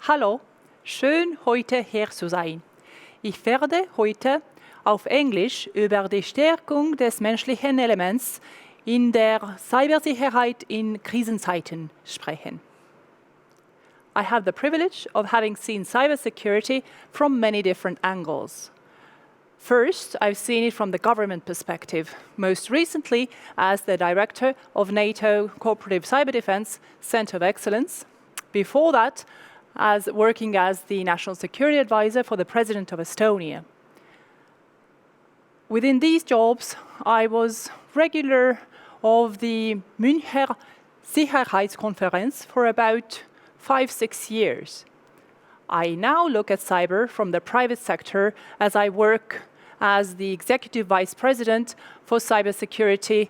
Hallo, schön heute hier zu sein. Ich werde heute auf Englisch über die Stärkung des menschlichen Elements in der Cybersicherheit in Krisenzeiten sprechen. I have the privilege of having seen cybersecurity from many different angles. First, I've seen it from the government perspective, most recently as the director of NATO Cooperative Cyber Defense Center of Excellence. Before that, as working as the National Security Advisor for the President of Estonia. Within these jobs, I was regular of the Münchner Sicherheitskonferenz for about 5-6 years. I now look at cyber from the private sector as I work as the Executive Vice President for Cybersecurity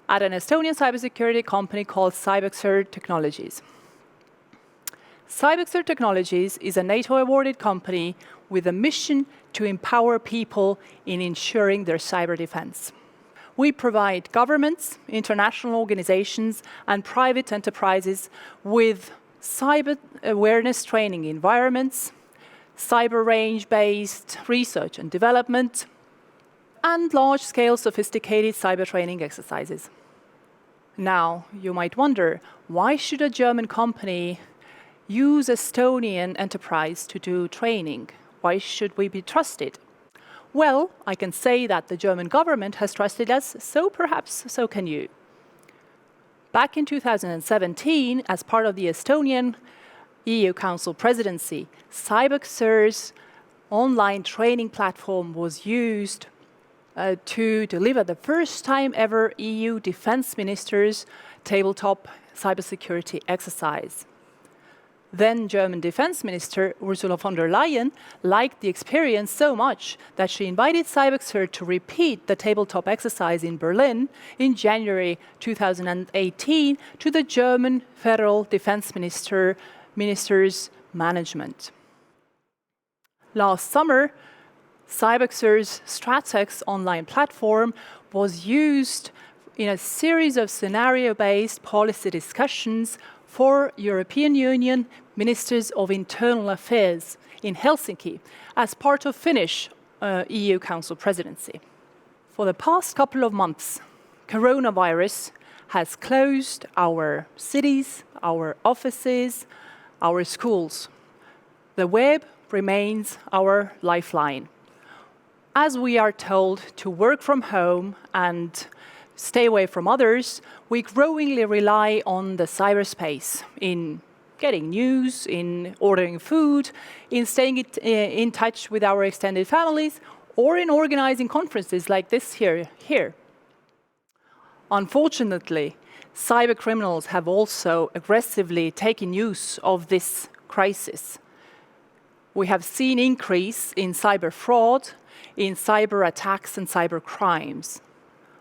at an Estonian cybersecurity company called CybExer Technologies. CybExer Technologies is a NATO-awarded company with a mission to empower people in ensuring their cyber defense. We provide governments, international organizations, and private enterprises with cyber awareness training environments, cyber range-based research and development, and large-scale sophisticated cyber training exercises. Now, you might wonder, why should a German company use Estonian enterprise to do training? Why should we be trusted? Well, I can say that the German government has trusted us, so perhaps so can you. Back in 2017, as part of the Estonian EU Council presidency, CybExer's online training platform was used to deliver the first time ever EU defense ministers' tabletop cybersecurity exercise. Then German Defense Minister Ursula von der Leyen liked the experience so much that she invited CybExer to repeat the tabletop exercise in Berlin in January 2018 to the German Federal Defense Minister's management. Last summer, CybExer's Stratex online platform was used in a series of scenario-based policy discussions for European Union Ministers of Internal Affairs in Helsinki as part of Finnish EU Council presidency. For the past couple of months, coronavirus has closed our cities, our offices, our schools. The web remains our lifeline. As we are told to work from home and stay away from others, we growingly rely on the cyberspace in getting news, in ordering food, in staying in touch with our extended families, or in organizing conferences like this here. Unfortunately, cybercriminals have also aggressively taken use of this crisis. We have seen increase in cyber fraud, in cyber attacks and cyber crimes.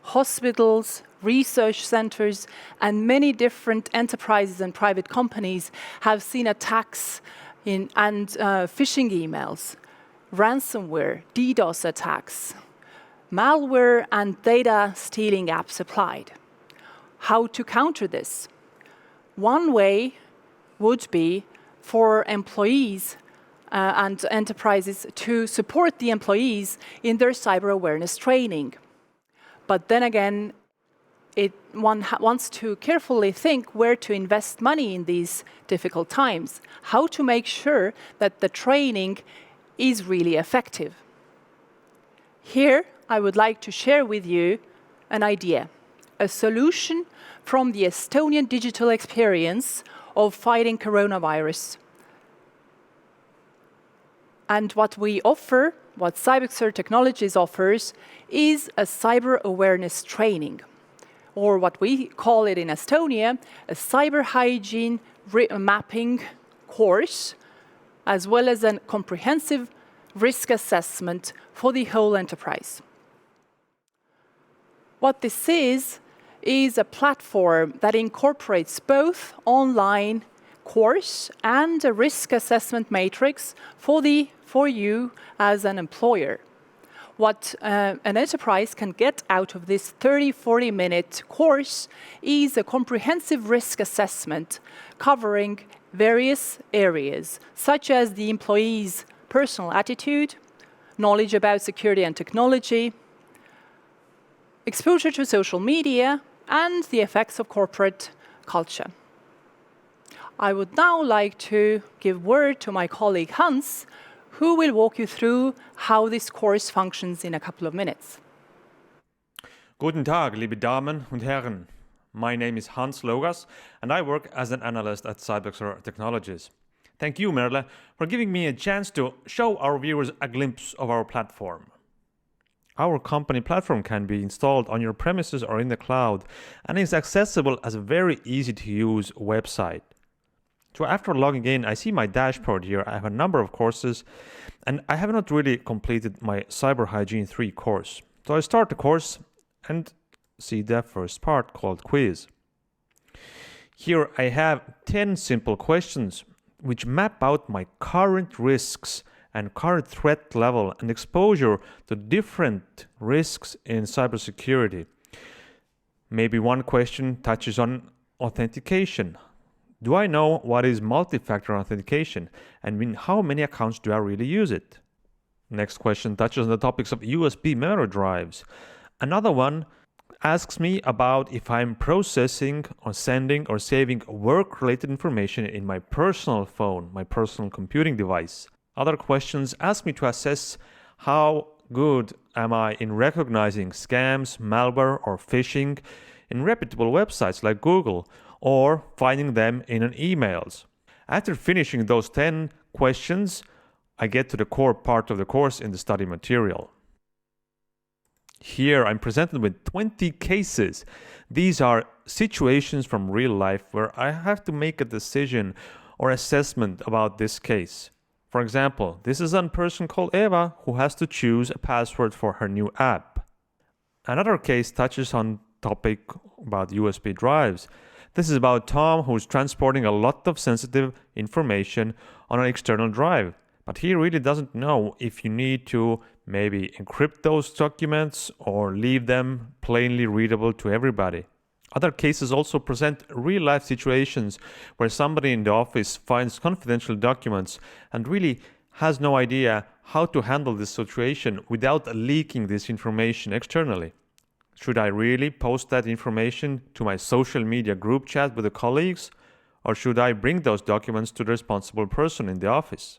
Hospitals, research centers, and many different enterprises and private companies have seen attacks and phishing emails, ransomware, DDoS attacks, malware, and data stealing apps applied. How to counter this? One way would be for employees and enterprises to support the employees in their cyber awareness training. But then again, one wants to carefully think where to invest money in these difficult times, how to make sure that the training is really effective. Here, I would like to share with you an idea, a solution from the Estonian digital experience of fighting coronavirus. And what we offer, what CybExer Technologies offers, is a cyber awareness training, or what we call it in Estonia, a Cyber-Hygiene mapping course, as well as a comprehensive risk assessment for the whole enterprise. What this is a platform that incorporates both online course and a risk assessment matrix for you as an employer. What an enterprise can get out of this 30-40 minute course is a comprehensive risk assessment covering various areas, such as the employee's personal attitude, knowledge about security and technology, exposure to social media, and the effects of corporate culture. I would now like to give word to my colleague Hans, who will walk you through how this course functions in a couple of minutes. Guten Tag, liebe Damen und Herren. My name is Hans Lõugas, and I work as an analyst at CybExer Technologies. Thank you, Merle, for giving me a chance to show our viewers a glimpse of our platform. Our company platform can be installed on your premises or in the cloud, and is accessible as a very easy-to-use website. So after logging in, I see my dashboard here. I have a number of courses, and I have not really completed my Cyber-Hygiene 3 course. So I start the course and see the first part called Quiz. Here I have 10 simple questions which map out my current risks and current threat level and exposure to different risks in cybersecurity. Maybe one question touches on authentication. Do I know what is multi-factor authentication, and in how many accounts do I really use it? Next question touches on the topics of USB memory drives. Another one asks me about if I'm processing or sending or saving work-related information in my personal phone, my personal computing device. Other questions ask me to assess how good am I in recognizing scams, malware, or phishing in reputable websites like Google, or finding them in an emails. After finishing those 10 questions, I get to the core part of the course in the study material. Here I'm presented with 20 cases. These are situations from real life where I have to make a decision or assessment about this case. For example, this is a person called Eva who has to choose a password for her new app. Another case touches on topic about USB drives. This is about Tom, who's transporting a lot of sensitive information on an external drive. But he really doesn't know if you need to maybe encrypt those documents or leave them plainly readable to everybody. Other cases also present real-life situations where somebody in the office finds confidential documents and really has no idea how to handle this situation without leaking this information externally. Should I really post that information to my social media group chat with the colleagues, or should I bring those documents to the responsible person in the office?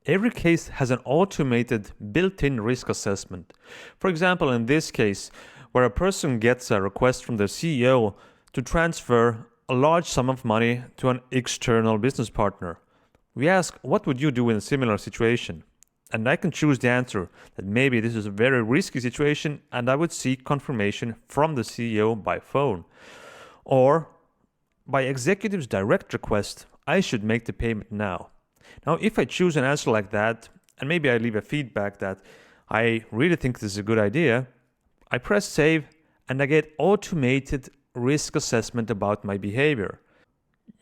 Every case has an automated built-in risk assessment. For example, in this case, where a person gets a request from the CEO to transfer a large sum of money to an external business partner. We ask, what would you do in a similar situation? And I can choose the answer that maybe this is a very risky situation and I would seek confirmation from the CEO by phone. Or by executive's direct request, I should make the payment now. Now, if I choose an answer like that, and maybe I leave a feedback that I really think this is a good idea, I press save and I get automated risk assessment about my behavior.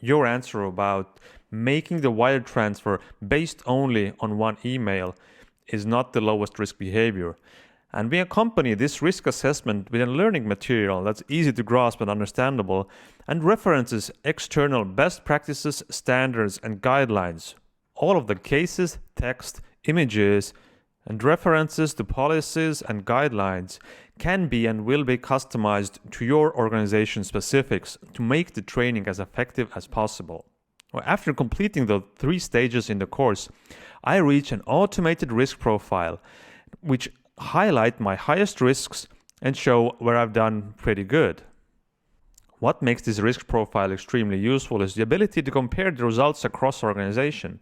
Your answer about making the wire transfer based only on one email is not the lowest risk behavior. And we accompany this risk assessment with a learning material that's easy to grasp and understandable and references external best practices, standards, and guidelines. All of the cases, text, images, and references to policies and guidelines can be and will be customized to your organization specifics to make the training as effective as possible. After completing the 3 stages in the course, I reach an automated risk profile, which highlight my highest risks and show where I've done pretty good. What makes this risk profile extremely useful is the ability to compare the results across organization.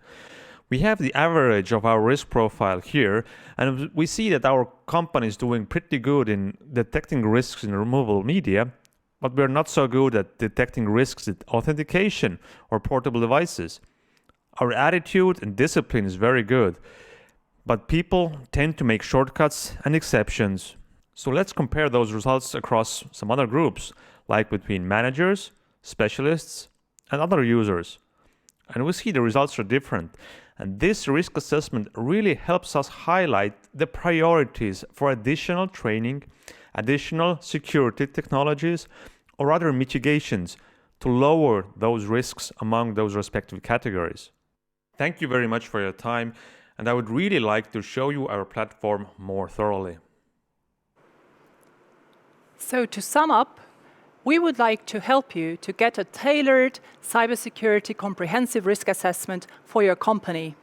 We have the average of our risk profile here, and we see that our company is doing pretty good in detecting risks in removable media, but we're not so good at detecting risks in authentication or portable devices. Our attitude and discipline is very good, but people tend to make shortcuts and exceptions. So let's compare those results across some other groups, like between managers, specialists, and other users. and we see the results are different. And this risk assessment really helps us highlight the priorities for additional training, additional security technologies, or other mitigations to lower those risks among those respective categories. Thank you very much for your time, and I would really like to show you our platform more thoroughly. So to sum up, we would like to help you to get a tailored cybersecurity comprehensive risk assessment for your company.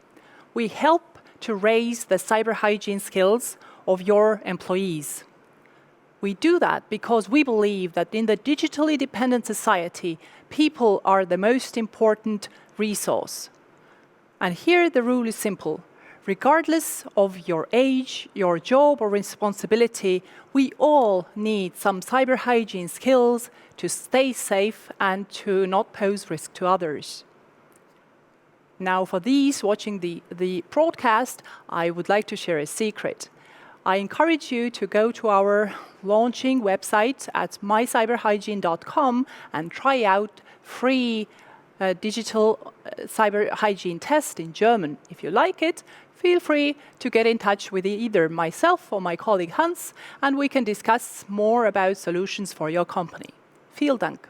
We help to raise the cyber hygiene skills of your employees. We do that because we believe that in the digitally dependent society, people are the most important resource. And here the rule is simple. Regardless of your age, your job or responsibility, we all need some cyber hygiene skills to stay safe and to not pose risk to others. Now, for these watching the broadcast, I would like to share a secret. I encourage you to go to our launching website at mycyberhygiene.com and try out free digital cyber hygiene test in German. If you like it, feel free to get in touch with either myself or my colleague Hans, and we can discuss more about solutions for your company. Vielen Dank.